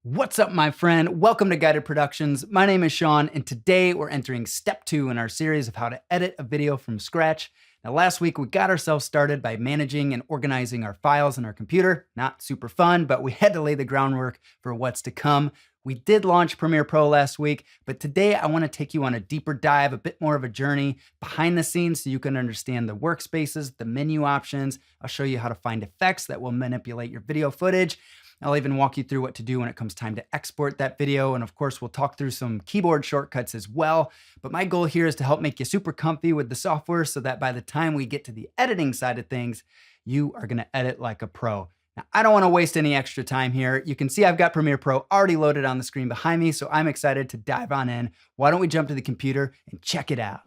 What's up, my friend? Welcome to Guided Productions. My name is Sean, and today we're entering step 2 in our series of how to edit a video from scratch. Now, last week we got ourselves started by managing and organizing our files in our computer. Not super fun, but we had to lay the groundwork for what's to come. We did launch Premiere Pro last week, but today I want to take you on a deeper dive, a bit more of a journey behind the scenes so you can understand the workspaces, the menu options. I'll show you how to find effects that will manipulate your video footage. I'll even walk you through what to do when it comes time to export that video. And of course, we'll talk through some keyboard shortcuts as well. But my goal here is to help make you super comfy with the software so that by the time we get to the editing side of things, you are gonna edit like a pro. Now, I don't wanna waste any extra time here. You can see I've got Premiere Pro already loaded on the screen behind me, so I'm excited to dive on in. Why don't we jump to the computer and check it out?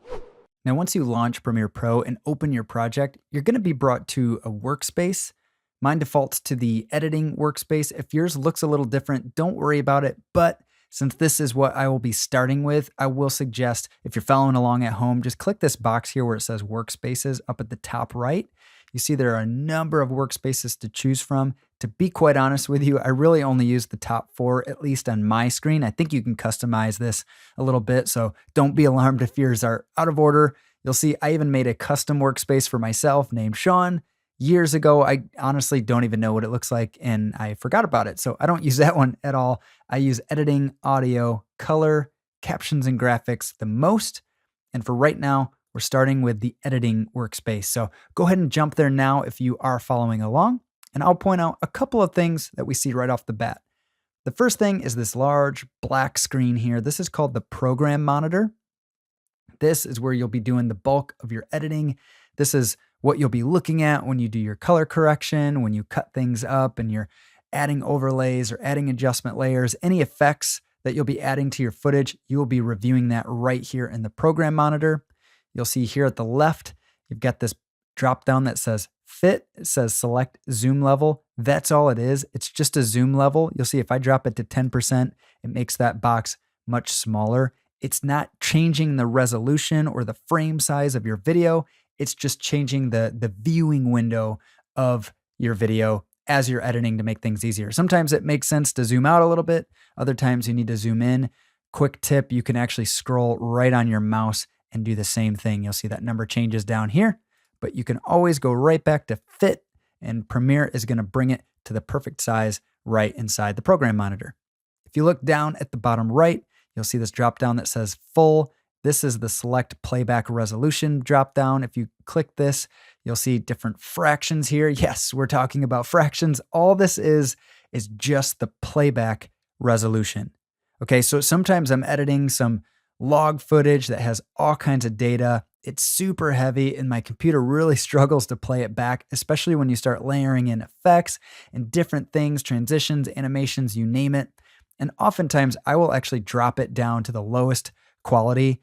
Now, once you launch Premiere Pro and open your project, you're gonna be brought to a workspace. Mine defaults to the editing workspace. If yours looks a little different, don't worry about it. But since this is what I will be starting with, I will suggest if you're following along at home, just click this box here where it says workspaces up at the top right. You see there are a number of workspaces to choose from. To be quite honest with you, I really only use the top 4, at least on my screen. I think you can customize this a little bit, so don't be alarmed if yours are out of order. You'll see I even made a custom workspace for myself named Sean. Years ago, I honestly don't even know what it looks like, and I forgot about it. So I don't use that one at all. I use editing, audio, color, captions, and graphics the most. And for right now, we're starting with the editing workspace. So go ahead and jump there now if you are following along. And I'll point out a couple of things that we see right off the bat. The first thing is this large black screen here. This is called the program monitor. This is where you'll be doing the bulk of your editing. This is what you'll be looking at when you do your color correction, when you cut things up and you're adding overlays or adding adjustment layers, any effects that you'll be adding to your footage, you will be reviewing that right here in the program monitor. You'll see here at the left, you've got this drop down that says fit. It says select zoom level. That's all it is. It's just a zoom level. You'll see if I drop it to 10%, it makes that box much smaller. It's not changing the resolution or the frame size of your video. It's just changing the viewing window of your video as you're editing to make things easier. Sometimes it makes sense to zoom out a little bit. Other times you need to zoom in. Quick tip, you can actually scroll right on your mouse and do the same thing. You'll see that number changes down here, but you can always go right back to fit, and Premiere is gonna bring it to the perfect size right inside the program monitor. If you look down at the bottom right, you'll see this drop down that says full. This is the select playback resolution drop down. If you click this, you'll see different fractions here. Yes, we're talking about fractions. All this is just the playback resolution. Okay, so sometimes I'm editing some log footage that has all kinds of data. It's super heavy and my computer really struggles to play it back, especially when you start layering in effects and different things, transitions, animations, you name it. And oftentimes I will actually drop it down to the lowest quality.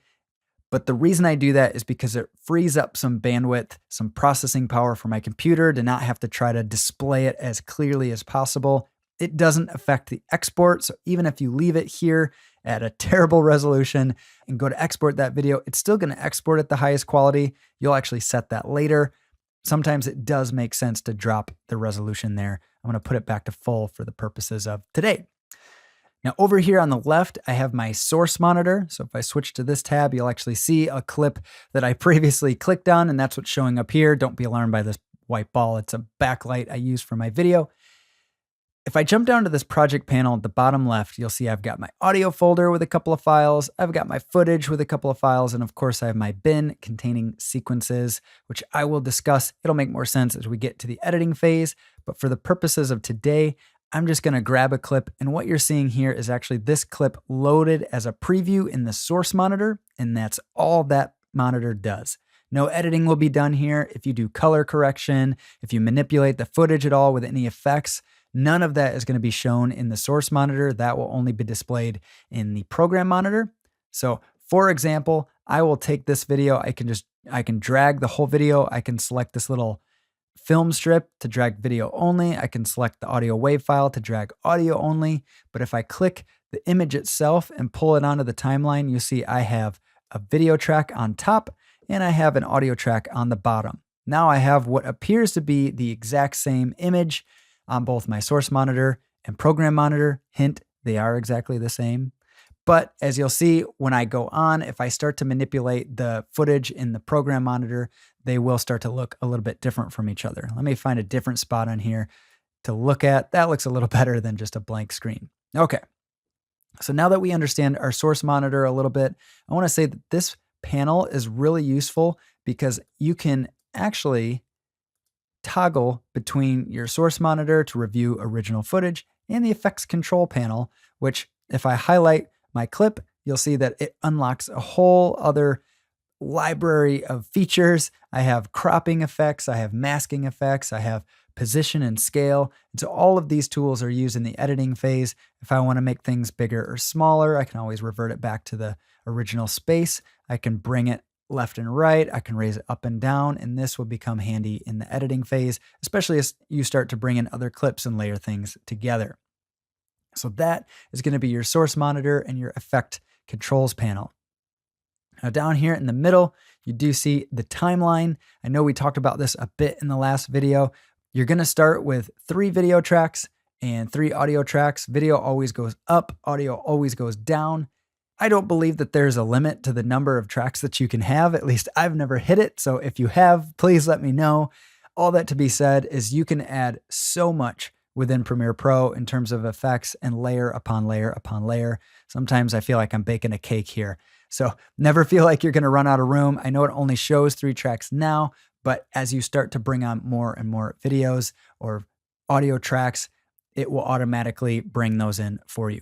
But the reason I do that is because it frees up some bandwidth, some processing power for my computer to not have to try to display it as clearly as possible. It doesn't affect the export. So even if you leave it here at a terrible resolution and go to export that video, it's still going to export at the highest quality. You'll actually set that later. Sometimes it does make sense to drop the resolution there. I'm going to put it back to full for the purposes of today. Now over here on the left, I have my source monitor. So if I switch to this tab, you'll actually see a clip that I previously clicked on, and that's what's showing up here. Don't be alarmed by this white ball. It's a backlight I use for my video. If I jump down to this project panel at the bottom left, you'll see I've got my audio folder with a couple of files. I've got my footage with a couple of files. And of course I have my bin containing sequences, which I will discuss. It'll make more sense as we get to the editing phase. But for the purposes of today, I'm just going to grab a clip, and what you're seeing here is actually this clip loaded as a preview in the source monitor, and that's all that monitor does. No editing will be done here. If you do color correction, if you manipulate the footage at all with any effects, none of that is going to be shown in the source monitor. That will only be displayed in the program monitor. So for example, I will take this video. I can drag the whole video. I can select this little film strip to drag video only. I can select the audio wave file to drag audio only. But if I click the image itself and pull it onto the timeline, you see I have a video track on top and I have an audio track on the bottom. Now I have what appears to be the exact same image on both my source monitor and program monitor. Hint, they are exactly the same. But as you'll see, when I go on, if I start to manipulate the footage in the program monitor, they will start to look a little bit different from each other. Let me find a different spot on here to look at. That looks a little better than just a blank screen. Okay. So now that we understand our source monitor a little bit, I want to say that this panel is really useful because you can actually toggle between your source monitor to review original footage and the effects control panel, which if I highlight my clip, you'll see that it unlocks a whole other library of features. I have cropping effects, I have masking effects, I have position and scale. And so all of these tools are used in the editing phase. If I want to make things bigger or smaller, I can always revert it back to the original space. I can bring it left and right. I can raise it up and down, and this will become handy in the editing phase, especially as you start to bring in other clips and layer things together. So that is going to be your source monitor and your effect controls panel. Now down here in the middle, you do see the timeline. I know we talked about this a bit in the last video. You're going to start with 3 video tracks and 3 audio tracks. Video always goes up, audio always goes down. I don't believe that there's a limit to the number of tracks that you can have. At least I've never hit it. So if you have, please let me know. All that to be said is you can add so much within Premiere Pro in terms of effects and layer upon layer upon layer. Sometimes I feel like I'm baking a cake here. So never feel like you're going to run out of room. I know it only shows 3 tracks now, but as you start to bring on more and more videos or audio tracks, it will automatically bring those in for you.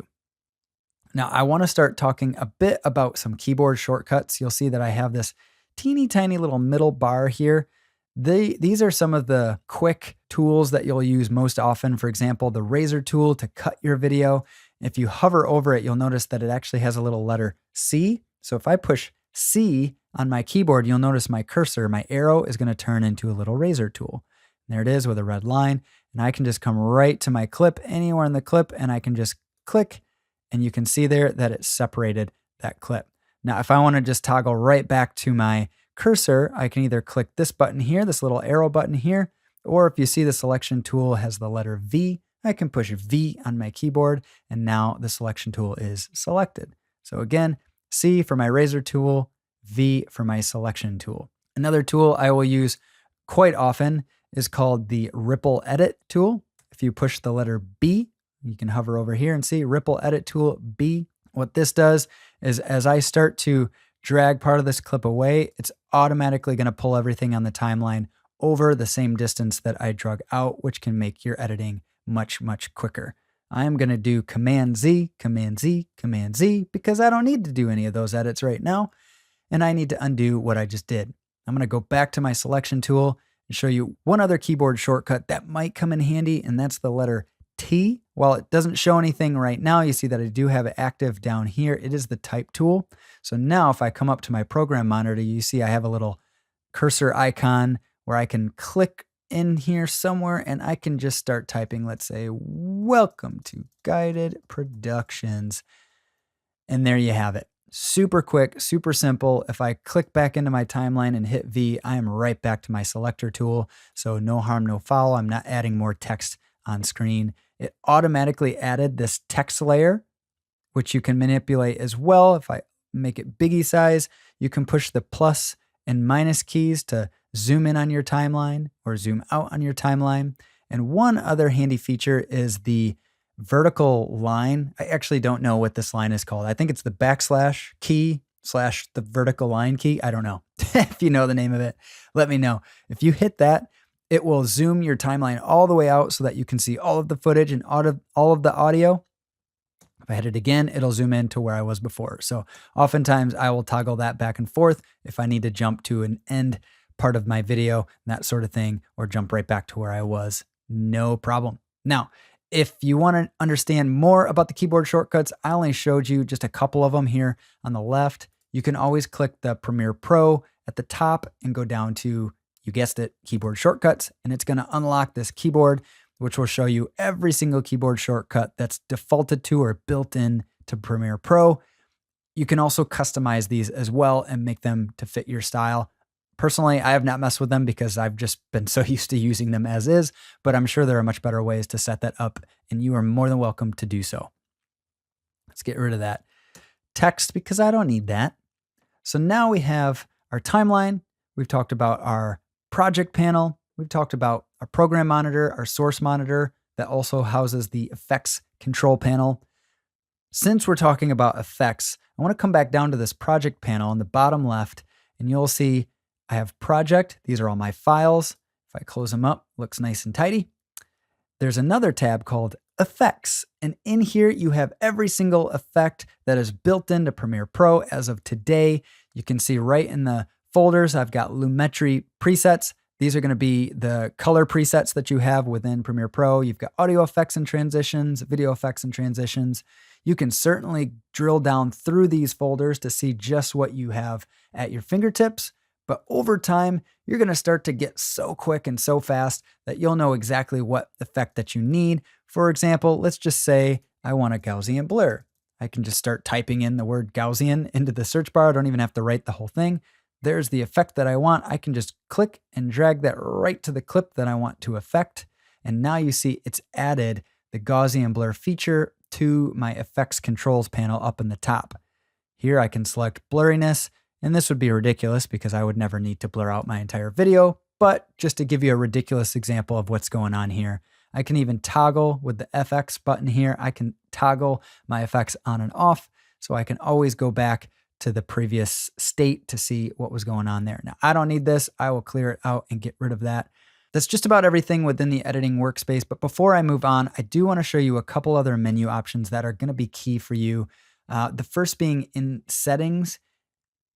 Now, I want to start talking a bit about some keyboard shortcuts. You'll see that I have this teeny tiny little middle bar here. These are some of the quick tools that you'll use most often. For example, the razor tool to cut your video. If you hover over it, you'll notice that it actually has a little letter C. So if I push C on my keyboard, you'll notice my cursor, my arrow is going to turn into a little razor tool. And there it is with a red line. And I can just come right to my clip, anywhere in the clip, and I can just click. And you can see there that it separated that clip. Now, if I want to just toggle right back to my cursor, I can either click this button here, this little arrow button here, or if you see the selection tool has the letter V, I can push V on my keyboard, and now the selection tool is selected. So again, C for my razor tool, V for my selection tool. Another tool I will use quite often is called the Ripple Edit tool. If you push the letter B, you can hover over here and see Ripple Edit tool B. What this does is as I start to drag part of this clip away, it's automatically going to pull everything on the timeline over the same distance that I drug out, which can make your editing much, much quicker. I am going to do Command Z, Command Z, Command Z, because I don't need to do any of those edits right now, and I need to undo what I just did. I'm going to go back to my selection tool and show you one other keyboard shortcut that might come in handy, and that's the letter T. While it doesn't show anything right now, you see that I do have it active down here. It is the type tool. So now if I come up to my program monitor, you see I have a little cursor icon where I can click in here somewhere and I can just start typing, let's say, welcome to Guided Productions. And there you have it. Super quick, super simple. If I click back into my timeline and hit V, I am right back to my selector tool. So no harm, no foul. I'm not adding more text on screen. It automatically added this text layer, which you can manipulate as well. If I make it biggie size, you can push the plus and minus keys to zoom in on your timeline or zoom out on your timeline. And one other handy feature is the vertical line. I actually don't know what this line is called. I think it's the backslash key / the vertical line key. I don't know. If you know the name of it, let me know. If you hit that, it will zoom your timeline all the way out so that you can see all of the footage and all of the audio. If I hit it again, it'll zoom in to where I was before. So oftentimes I will toggle that back and forth if I need to jump to an end part of my video, that sort of thing, or jump right back to where I was. No problem. Now, if you want to understand more about the keyboard shortcuts, I only showed you just a couple of them here on the left. You can always click the Premiere Pro at the top and go down to, you guessed it, keyboard shortcuts, and it's going to unlock this keyboard, which will show you every single keyboard shortcut that's defaulted to or built in to Premiere Pro. You can also customize these as well and make them to fit your style. Personally, I have not messed with them because I've just been so used to using them as is, but I'm sure there are much better ways to set that up, and you are more than welcome to do so. Let's get rid of that text because I don't need that. So now we have our timeline. We've talked about our project panel. We've talked about our program monitor, our source monitor that also houses the effects control panel. Since we're talking about effects, I want to come back down to this project panel on the bottom left, and you'll see I have project. These are all my files. If I close them up, looks nice and tidy. There's another tab called effects. And in here, you have every single effect that is built into Premiere Pro as of today. You can see right in the folders, I've got Lumetri presets. These are going to be the color presets that you have within Premiere Pro. You've got audio effects and transitions, video effects and transitions. You can certainly drill down through these folders to see just what you have at your fingertips. But over time, you're going to start to get so quick and so fast that you'll know exactly what effect that you need. For example, let's just say I want a Gaussian blur. I can just start typing in the word Gaussian into the search bar. I don't even have to write the whole thing. There's the effect that I want. I can just click and drag that right to the clip that I want to affect. And now you see it's added the Gaussian blur feature to my effects controls panel up in the top. Here I can select blurriness, and this would be ridiculous because I would never need to blur out my entire video, but just to give you a ridiculous example of what's going on here, I can even toggle with the FX button here. I can toggle my effects on and off, so I can always go back to the previous state to see what was going on there. Now, I don't need this. I will clear it out and get rid of that. That's just about everything within the editing workspace. But before I move on, I do want to show you a couple other menu options that are going to be key for you. The first being in settings.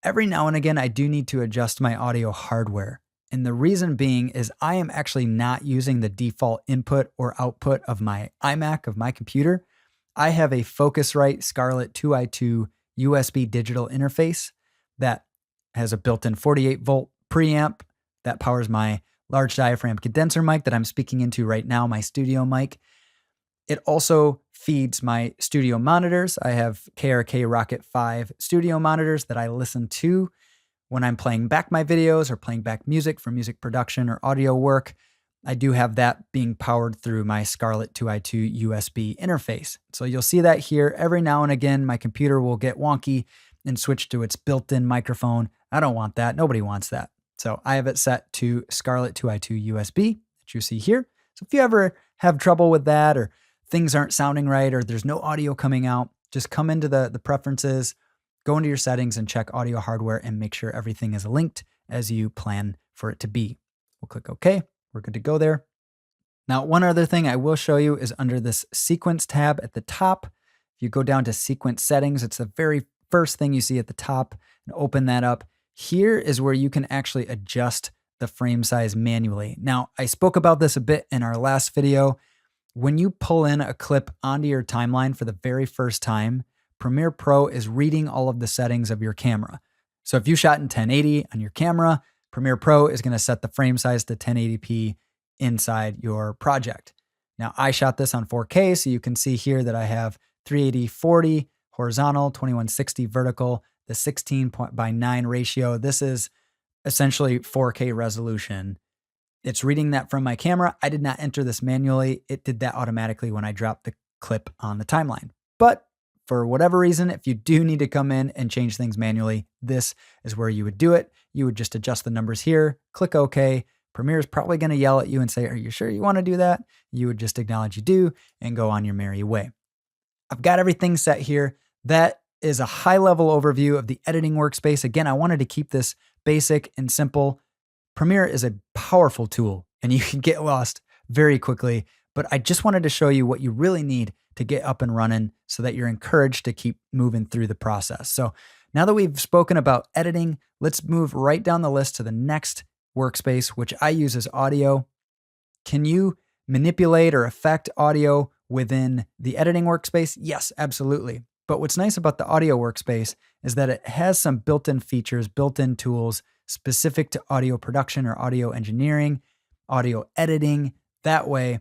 Every now and again, I do need to adjust my audio hardware. And the reason being is I am actually not using the default input or output of my iMac, of my computer. I have a Focusrite Scarlett 2i2 USB digital interface that has a built-in 48 volt preamp that powers my large diaphragm condenser mic that I'm speaking into right now, my studio mic. It also feeds my studio monitors. I have KRK Rocket 5 studio monitors that I listen to when I'm playing back my videos or playing back music for music production or audio work. I do have that being powered through my Scarlett 2i2 USB interface. So you'll see that here. Every now and again, my computer will get wonky and switch to its built-in microphone. I don't want that. Nobody wants that. So I have it set to Scarlett 2i2 USB that you see here. So if you ever have trouble with that or things aren't sounding right or there's no audio coming out, just come into the preferences, go into your settings and check audio hardware and make sure everything is linked as you plan for it to be. We'll click OK. We're good to go there. Now, one other thing I will show you is under this sequence tab at the top. If you go down to sequence settings, it's the very first thing you see at the top, and open that up. Here is where you can actually adjust the frame size manually. Now, I spoke about this a bit in our last video. When you pull in a clip onto your timeline for the very first time, Premiere Pro is reading all of the settings of your camera. So if you shot in 1080 on your camera, Premiere Pro is going to set the frame size to 1080p inside your project. Now, I shot this on 4K, so you can see here that I have 380/40 horizontal, 2160 vertical, the 16:9 ratio. This is essentially 4K resolution. It's reading that from my camera. I did not enter this manually. It did that automatically when I dropped the clip on the timeline. But for whatever reason, if you do need to come in and change things manually, this is where you would do it. You would just adjust the numbers here, click OK. Premiere is probably going to yell at you and say, "Are you sure you want to do that?" You would just acknowledge you do and go on your merry way. I've got everything set here. That is a high-level overview of the editing workspace. Again, I wanted to keep this basic and simple. Premiere is a powerful tool and you can get lost very quickly, but I just wanted to show you what you really need to get up and running so that you're encouraged to keep moving through the process. So now that we've spoken about editing, let's move right down the list to the next workspace, which I use as audio. Can you manipulate or affect audio within the editing workspace? Yes, absolutely. But what's nice about the audio workspace is that it has some built-in features, built-in tools specific to audio production or audio engineering, audio editing. That way,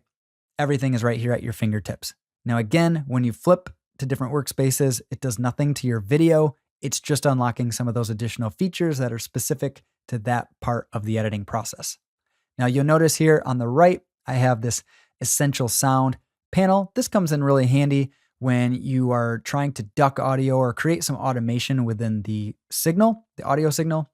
everything is right here at your fingertips. Now, again, when you flip to different workspaces, it does nothing to your video. It's just unlocking some of those additional features that are specific to that part of the editing process. Now, you'll notice here on the right, I have this essential sound panel. This comes in really handy when you are trying to duck audio or create some automation within the signal, the audio signal,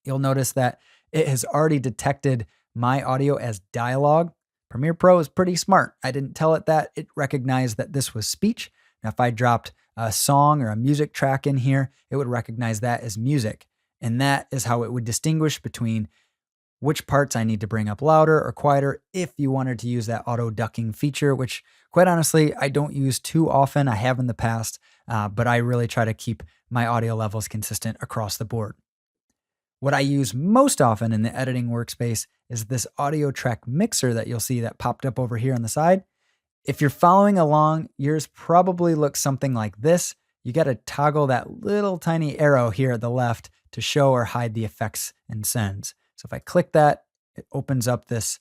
you'll notice that it has already detected my audio as dialogue. Premiere Pro is pretty smart. I didn't tell it that. It recognized that this was speech. Now, if I dropped a song or a music track in here, it would recognize that as music. And that is how it would distinguish between which parts I need to bring up louder or quieter if you wanted to use that auto ducking feature, which quite honestly, I don't use too often. I have in the past, but I really try to keep my audio levels consistent across the board. What I use most often in the editing workspace is this audio track mixer that you'll see that popped up over here on the side. If you're following along, yours probably looks something like this. You got to toggle that little tiny arrow here at the left to show or hide the effects and sends. So if I click that, it opens up this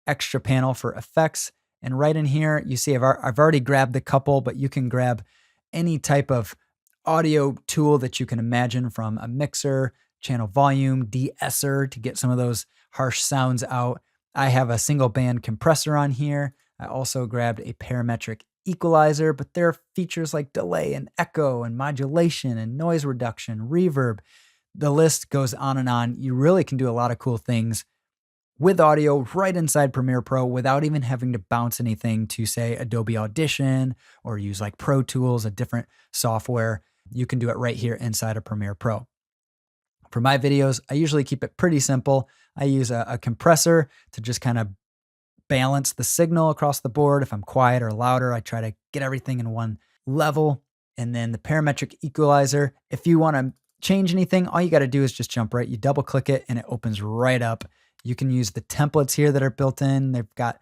extra panel for effects. And right in here, you see I've already grabbed the couple, but you can grab any type of audio tool that you can imagine, from a mixer, channel volume, de-esser to get some of those harsh sounds out. I have a single band compressor on here. I also grabbed a parametric equalizer, but there are features like delay and echo and modulation and noise reduction, reverb. The list goes on and on. You really can do a lot of cool things with audio right inside Premiere Pro without even having to bounce anything to, say, Adobe Audition or use like Pro Tools, a different software. You can do it right here inside of Premiere Pro. For my videos, I usually keep it pretty simple. I use a compressor to just kind of balance the signal across the board. If I'm quiet or louder, I try to get everything in one level. And then the parametric equalizer, if you want to change anything, all you got to do is just jump right. You double click it and it opens right up. You can use the templates here that are built in. They've got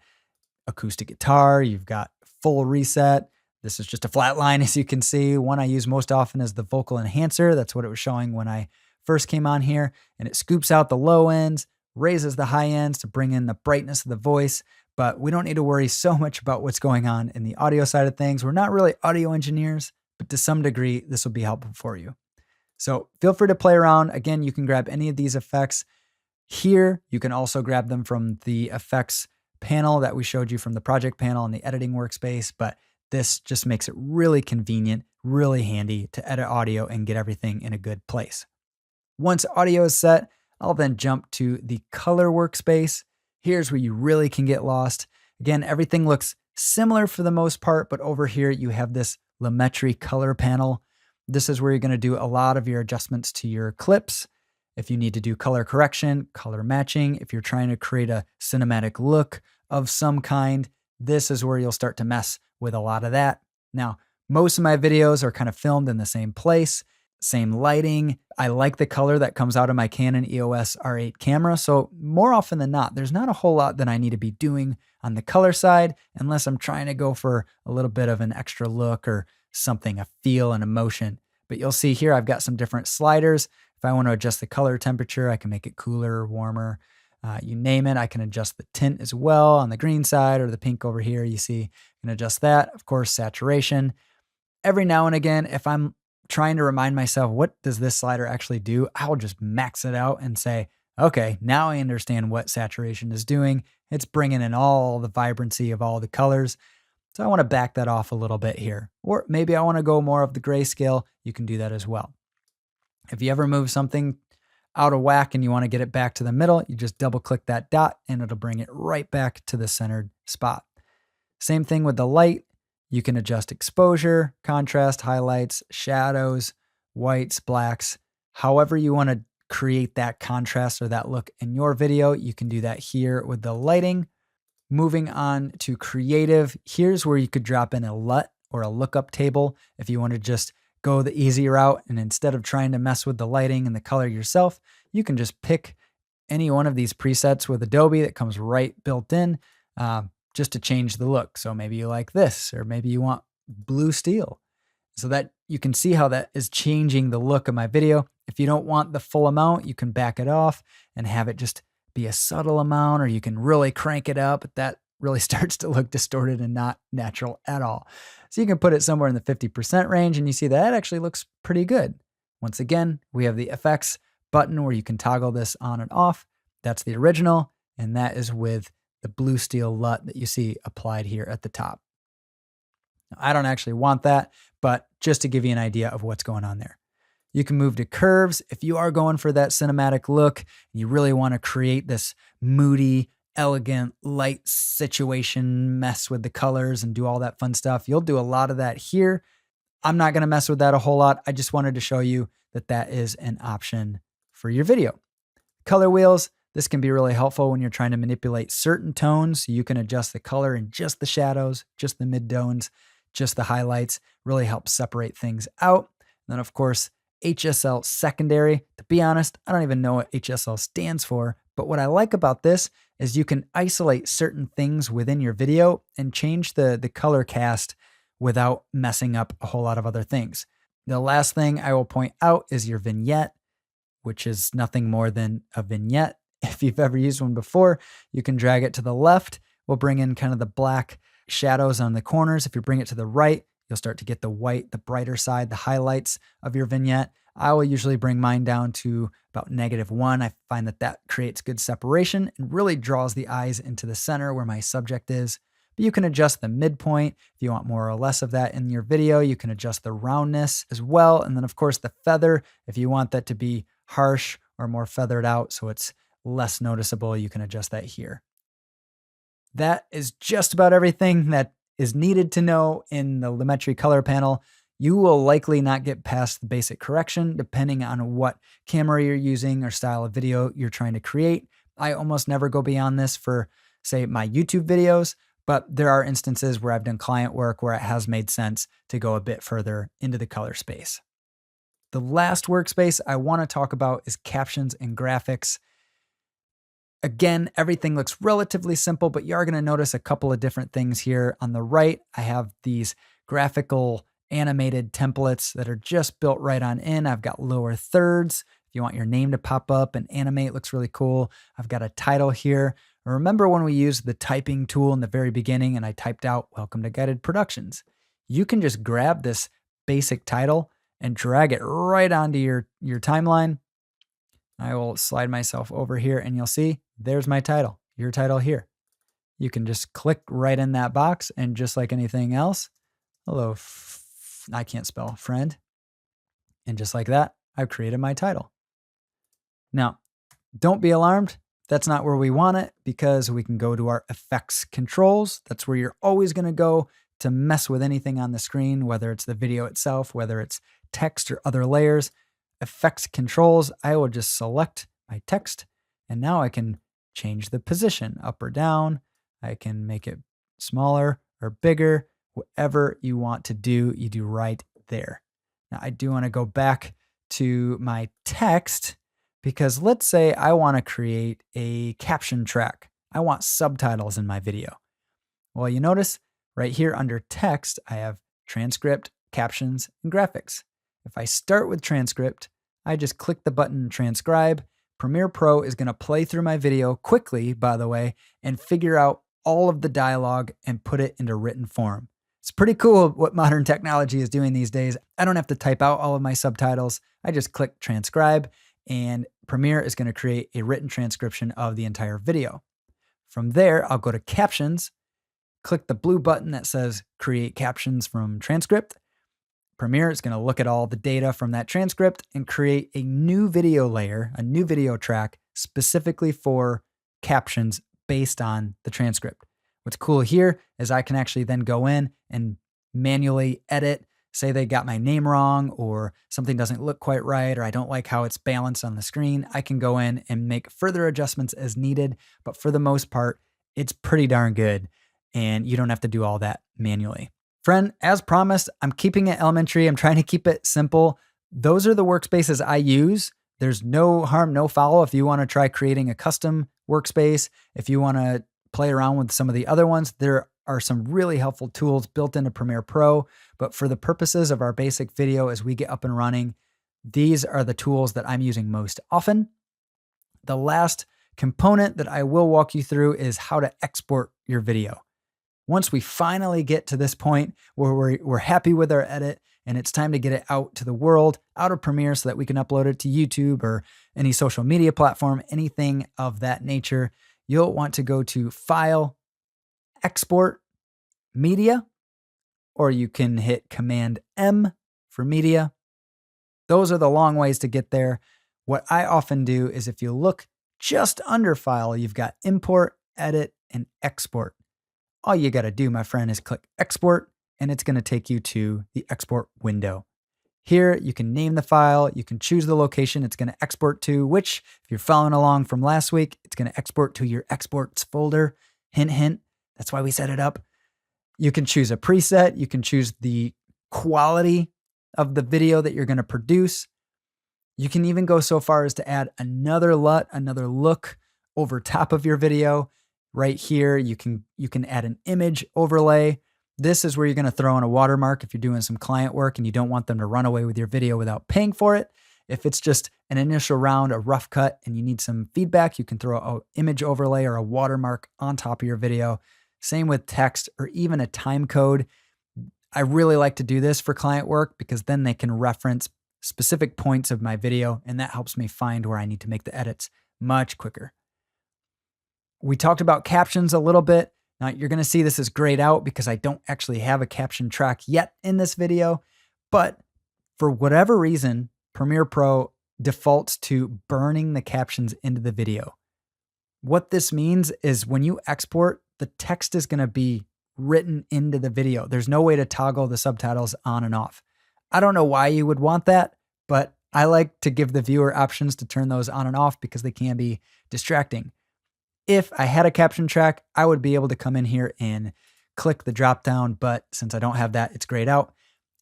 acoustic guitar, you've got full reset. This is just a flat line, as you can see. One I use most often is the vocal enhancer. That's what it was showing when I first came on here. And it scoops out the low ends, raises the high ends to bring in the brightness of the voice. But we don't need to worry so much about what's going on in the audio side of things. We're not really audio engineers, but to some degree, this will be helpful for you. So feel free to play around. Again, you can grab any of these effects here. You can also grab them from the effects panel that we showed you from the project panel in the editing workspace, but this just makes it really convenient, really handy to edit audio and get everything in a good place. Once audio is set, I'll then jump to the color workspace. Here's where you really can get lost. Again, everything looks similar for the most part, but over here you have this Lumetri color panel. This is where you're going to do a lot of your adjustments to your clips. If you need to do color correction, color matching, if you're trying to create a cinematic look of some kind, this is where you'll start to mess with a lot of that. Now, most of my videos are kind of filmed in the same place, same lighting. I like the color that comes out of my Canon EOS R8 camera. So more often than not, there's not a whole lot that I need to be doing on the color side, unless I'm trying to go for a little bit of an extra look or something, a feel and emotion. But you'll see here, I've got some different sliders. If I want to adjust the color temperature, I can make it cooler or warmer. You name it. I can adjust the tint as well on the green side, or the pink over here. You see, I can adjust that. Of course, saturation. Every now and again, if I'm trying to remind myself, what does this slider actually do? I'll just max it out and say, okay, now I understand what saturation is doing. It's bringing in all the vibrancy of all the colors. So I want to back that off a little bit here. Or maybe I want to go more of the grayscale. You can do that as well. If you ever move something out of whack and you want to get it back to the middle, you just double click that dot and it'll bring it right back to the centered spot. Same thing with the light. You can adjust exposure, contrast, highlights, shadows, whites, blacks, however you want to create that contrast or that look in your video. You can do that here with the lighting. Moving on to creative, here's where you could drop in a LUT or a lookup table if you want to just go the easy route, and instead of trying to mess with the lighting and the color yourself, you can just pick any one of these presets with Adobe that comes right built in just to change the look. So maybe you like this, or maybe you want blue steel, so that you can see how that is changing the look of my video. If you don't want the full amount, you can back it off and have it just be a subtle amount, or you can really crank it up. That really starts to look distorted and not natural at all. So you can put it somewhere in the 50% range, and you see that actually looks pretty good. Once again, we have the effects button where you can toggle this on and off. That's the original, and that is with the blue steel LUT that you see applied here at the top. I don't actually want that, but just to give you an idea of what's going on there. You can move to curves if you are going for that cinematic look and you really want to create this moody, elegant, light situation, mess with the colors and do all that fun stuff. You'll do a lot of that here. I'm not going to mess with that a whole lot. I just wanted to show you that that is an option for your video. Color wheels, this can be really helpful when you're trying to manipulate certain tones. You can adjust the color in just the shadows, just the mid-tones, just the highlights, really helps separate things out. And then of course, HSL secondary. To be honest, I don't even know what HSL stands for, but what I like about this is you can isolate certain things within your video and change the color cast without messing up a whole lot of other things. The last thing I will point out is your vignette, which is nothing more than a vignette. If you've ever used one before, you can drag it to the left. We'll bring in kind of the black shadows on the corners. If you bring it to the right, you'll start to get the white, the brighter side, the highlights of your vignette. I will usually bring mine down to about -1. I find that that creates good separation and really draws the eyes into the center where my subject is. But you can adjust the midpoint if you want more or less of that in your video. You can adjust the roundness as well. And then of course the feather, if you want that to be harsh or more feathered out so it's less noticeable, you can adjust that here. That is just about everything that is needed to know in the Lumetri color panel. You will likely not get past the basic correction depending on what camera you're using or style of video you're trying to create. I almost never go beyond this for, say, my YouTube videos, but there are instances where I've done client work where it has made sense to go a bit further into the color space. The last workspace I want to talk about is captions and graphics. Again, everything looks relatively simple, but you are going to notice a couple of different things here. On the right, I have these graphical animated templates that are just built right on in. I've got lower thirds. If you want your name to pop up and animate, it looks really cool. I've got a title here. Remember when we used the typing tool in the very beginning and I typed out "Welcome to Guided Productions"? You can just grab this basic title and drag it right onto your timeline. I will slide myself over here and you'll see there's my title, your title here. You can just click right in that box and just like anything else, hello, I can't spell friend. And just like that, I've created my title. Now, don't be alarmed. That's not where we want it because we can go to our effects controls. That's where you're always going to go to mess with anything on the screen, whether it's the video itself, whether it's text or other layers. Effects controls, I will just select my text and now I can change the position up or down. I can make it smaller or bigger, whatever you want to do, you do right there. Now I do want to go back to my text because let's say I want to create a caption track. I want subtitles in my video. Well, you notice right here under text, I have transcript, captions, and graphics. If I start with transcript, I just click the button transcribe. Premiere Pro is going to play through my video quickly, by the way, and figure out all of the dialogue and put it into written form. It's pretty cool what modern technology is doing these days. I don't have to type out all of my subtitles. I just click transcribe and Premiere is going to create a written transcription of the entire video. From there, I'll go to captions, click the blue button that says create captions from transcript. Premiere is going to look at all the data from that transcript and create a new video layer, a new video track specifically for captions based on the transcript. What's cool here is I can actually then go in and manually edit. Say they got my name wrong or something doesn't look quite right or I don't like how it's balanced on the screen. I can go in and make further adjustments as needed. But for the most part, it's pretty darn good and you don't have to do all that manually. Friend, as promised, I'm keeping it elementary. I'm trying to keep it simple. Those are the workspaces I use. There's no harm, no foul if you want to try creating a custom workspace. If you want to play around with some of the other ones, there are some really helpful tools built into Premiere Pro. But for the purposes of our basic video as we get up and running, these are the tools that I'm using most often. The last component that I will walk you through is how to export your video. Once we finally get to this point where we're happy with our edit and it's time to get it out to the world, out of Premiere so that we can upload it to YouTube or any social media platform, anything of that nature, you'll want to go to File, Export, Media, or you can hit Command M for media. Those are the long ways to get there. What I often do is if you look just under File, you've got Import, Edit, and Export. All you got to do, my friend, is click Export, and it's going to take you to the export window. Here, you can name the file, you can choose the location it's going to export to, which, if you're following along from last week, it's going to export to your exports folder. Hint, hint, that's why we set it up. You can choose a preset, you can choose the quality of the video that you're going to produce. You can even go so far as to add another LUT, another look over top of your video. Right here, you can add an image overlay. This is where you're going to throw in a watermark if you're doing some client work and you don't want them to run away with your video without paying for it. If it's just an initial round, a rough cut, and you need some feedback, you can throw an image overlay or a watermark on top of your video. Same with text or even a time code. I really like to do this for client work because then they can reference specific points of my video, and that helps me find where I need to make the edits much quicker. We talked about captions a little bit. Now you're going to see this is grayed out because I don't actually have a caption track yet in this video, but for whatever reason, Premiere Pro defaults to burning the captions into the video. What this means is when you export, the text is going to be written into the video. There's no way to toggle the subtitles on and off. I don't know why you would want that, but I like to give the viewer options to turn those on and off because they can be distracting. If I had a caption track, I would be able to come in here and click the drop down, but since I don't have that, it's grayed out.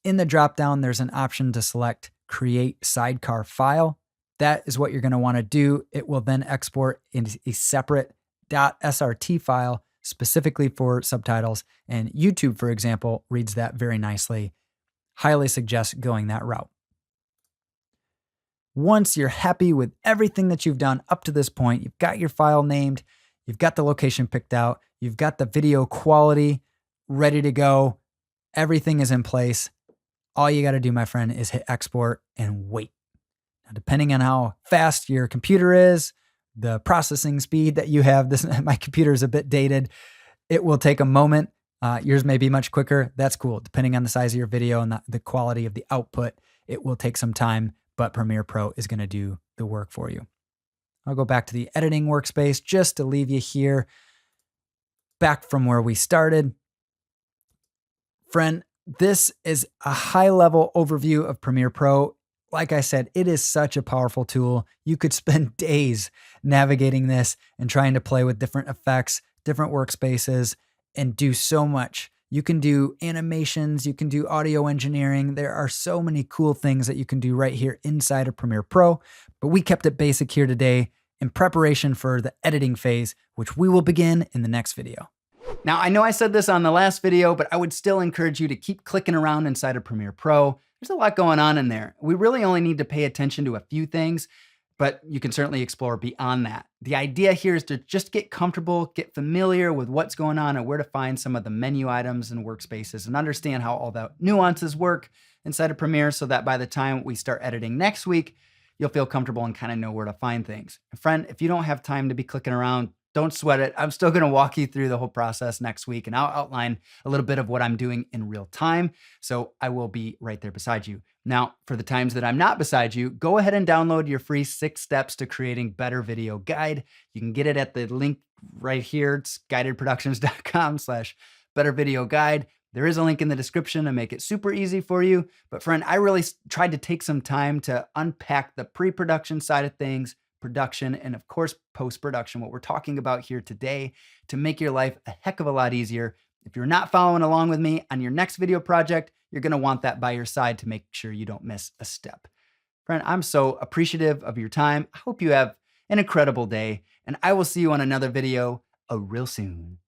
In the drop down, there's an option to select Create Sidecar File. That is what you're going to want to do. It will then export into a separate .srt file specifically for subtitles, and YouTube, for example, reads that very nicely. Highly suggest going that route. Once you're happy with everything that you've done up to this point, you've got your file named, you've got the location picked out, you've got the video quality ready to go, everything is in place. All you got to do, my friend, is hit export and wait. Now, depending on how fast your computer is, the processing speed that you have, my computer is a bit dated. It will take a moment. Yours may be much quicker. That's cool. Depending on the size of your video and the quality of the output, it will take some time, but Premiere Pro is going to do the work for you. I'll go back to the editing workspace just to leave you here back from where we started. Friend, this is a high-level overview of Premiere Pro. Like I said, it is such a powerful tool. You could spend days navigating this and trying to play with different effects, different workspaces, and do so much. You can do animations, you can do audio engineering. There are so many cool things that you can do right here inside of Premiere Pro, but we kept it basic here today in preparation for the editing phase, which we will begin in the next video. Now, I know I said this on the last video, but I would still encourage you to keep clicking around inside of Premiere Pro. There's a lot going on in there. We really only need to pay attention to a few things, but you can certainly explore beyond that. The idea here is to just get comfortable, get familiar with what's going on and where to find some of the menu items and workspaces and understand how all the nuances work inside of Premiere so that by the time we start editing next week, you'll feel comfortable and kind of know where to find things. And friend, if you don't have time to be clicking around, don't sweat it. I'm still going to walk you through the whole process next week, and I'll outline a little bit of what I'm doing in real time. So I will be right there beside you. Now, for the times that I'm not beside you, go ahead and download your free 6 steps to creating better video guide. You can get it at the link right here. It's guidedproductions.com/bettervideoguide. There is a link in the description to make it super easy for you. But friend, I really tried to take some time to unpack the pre-production side of things, production, and of course, post-production, what we're talking about here today, to make your life a heck of a lot easier. If you're not following along with me on your next video project, you're going to want that by your side to make sure you don't miss a step. Friend, I'm so appreciative of your time. I hope you have an incredible day, and I will see you on another video real soon.